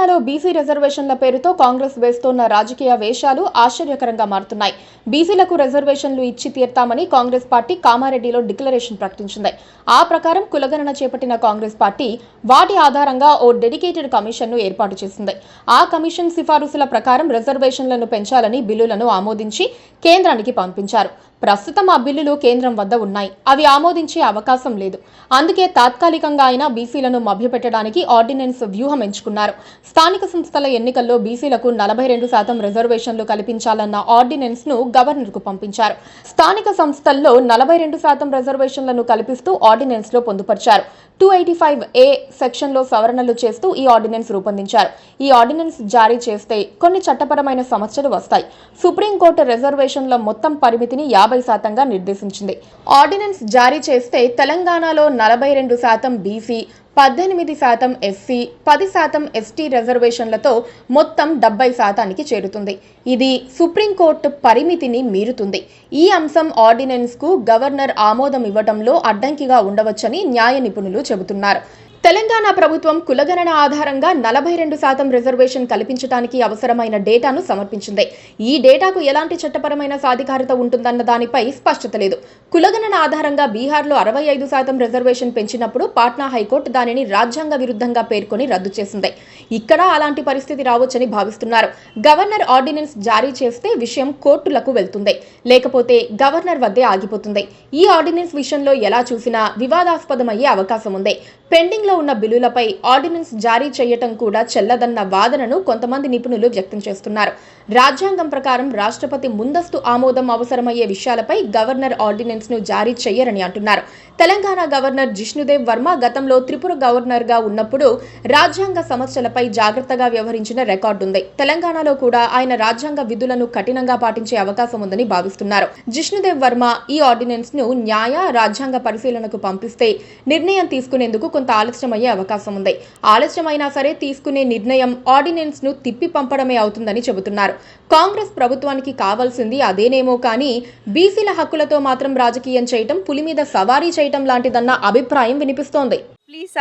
తెలంగాణలో బీసీ రిజర్వేషన్ల పేరుతో కాంగ్రెస్ వేస్తోన్న రాజకీయ వేషాలు ఆశ్చర్యకరంగా మారుతున్నాయి. బీసీలకు రిజర్వేషన్లు ఇచ్చి తీర్తామని కాంగ్రెస్ పార్టీ కామారెడ్డిలో డిక్లరేషన్ ప్రకటించింది. ఆ ప్రకారం కులగణన చేపట్టిన కాంగ్రెస్ పార్టీ వాటి ఆధారంగా ఓ డెడికేటెడ్ కమిషన్ను ఏర్పాటు చేసింది. ఆ కమిషన్ సిఫారసుల ప్రకారం రిజర్వేషన్లను పెంచాలని బిల్లులను ఆమోదించి కేంద్రానికి పంపించారు. ప్రస్తుతం ఆ బిల్లులు కేంద్రం వద్ద ఉన్నాయి. అవి ఆమోదించే అవకాశం లేదు. అందుకే తాత్కాలికంగా అయినా బీసీలను మభ్యపెట్టడానికి ఆర్డినెన్స్ వ్యూహం ఎంచుకున్నారు. స్థానిక సంస్థల ఎన్నికల్లో బీసీలకు 42% రిజర్వేషన్లు కల్పించాలన్న ఆర్డినెన్స్ ను గవర్నర్ కు పంపించారు. స్థానిక సంస్థల్లో 42% రిజర్వేషన్లను కల్పిస్తూ ఆర్డినెన్స్ లో పొందుపరిచారు. 285A సెక్షన్లో సవరణలు చేస్తూ ఈ ఆర్డినెన్స్ రూపొందించారు. ఈ ఆర్డినెన్స్ జారీ చేస్తే కొన్ని చట్టపరమైన సమస్యలు వస్తాయి. సుప్రీంకోర్టు రిజర్వేషన్ల మొత్తం పరిమితిని 50%గా నిర్దేశించింది. ఆర్డినెన్స్ జారీ చేస్తే తెలంగాణలో 42% బీసీ, 18% ఎస్సీ, 10% ఎస్టీ రిజర్వేషన్లతో మొత్తం 70%కి చేరుతుంది. ఇది సుప్రీంకోర్టు పరిమితిని మీరుతుంది. ఈ అంశం ఆర్డినెన్స్ కు గవర్నర్ ఆమోదం ఇవ్వడంలో అడ్డంకిగా ఉండవచ్చని న్యాయ నిపుణులు చెబుతున్నారు. తెలంగాణ ప్రభుత్వం కులగణన ఆధారంగా 42% రిజర్వేషన్ కల్పించడానికి అవసరమైన డేటాను సమర్పించింది. ఈ డేటాకు ఎలాంటి చట్టపరమైన సాధికారత ఉంటుందన్న దానిపై స్పష్టత లేదు. కులగణన ఆధారంగా బీహార్లో 65% రిజర్వేషన్ పెంచినప్పుడు పాట్నా హైకోర్టు దానిని రాజ్యాంగ విరుద్ధంగా పేర్కొని రద్దు చేసింది. ఇక్కడ అలాంటి పరిస్థితి రావచ్చని భావిస్తున్నారు. గవర్నర్ ఆర్డినెన్స్ జారీ చేస్తే విషయం కోర్టులకు వెళ్తుంది, లేకపోతే గవర్నర్ వద్దే ఆగిపోతుంది. ఈ ఆర్డినెన్స్ విషయంలో ఎలా చూసినా వివాదాస్పదమయ్యే అవకాశం ఉంది. పెండింగ్ లో ఉన్న బిల్లులపై ఆర్డినెన్స్ జారీ చేయటం కూడా చెల్లదన్న వాదనను కొంతమంది నిపుణులు వ్యక్తం చేస్తున్నారు. రాజ్యాంగం ప్రకారం రాష్ట్రపతి ముందస్తు ఆమోదం అవసరమయ్యే విషయాలపై గవర్నర్ ఆర్డినెన్స్ ను జారీ చేయరని అంటున్నారు. తెలంగాణ గవర్నర్ జిష్ణుదేవ్ వర్మ గతంలో త్రిపుర గవర్నర్ గా ఉన్నప్పుడు రాజ్యాంగ సమస్యలపై జాగ్రత్తగా వ్యవహరించిన రికార్డుంది. తెలంగాణలో కూడా ఆయన రాజ్యాంగ విధులను కఠినంగా పాటించే అవకాశం ఉందని భావిస్తున్నారు. జిష్ణుదేవ్ వర్మ ఈ ఆర్డినెన్స్ ను న్యాయ రాజ్యాంగ పరిశీలనకు పంపిస్తే నిర్ణయం తీసుకునేందుకు కొంత ఆలస్యమయ్యే అవకాశం ఉంది. ఆలస్యమైనా సరే తీసుకునే నిర్ణయం ఆర్డినెన్స్ ను తిప్పి పంపడమే అవుతుందని చెబుతున్నారు. కాంగ్రెస్ ప్రభుత్వానికి కావాల్సింది అదేనేమో కానీ బీసీల హక్కులతో మాత్రం రాజకీయం చేయటం, పులి మీద సవారీ చేయటం లాంటిదన్న అభిప్రాయం వినిపిస్తోంది. Please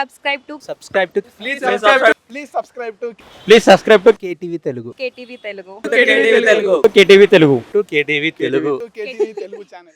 subscribe to KTV Telugu. KTV Telugu. KTV Telugu channel.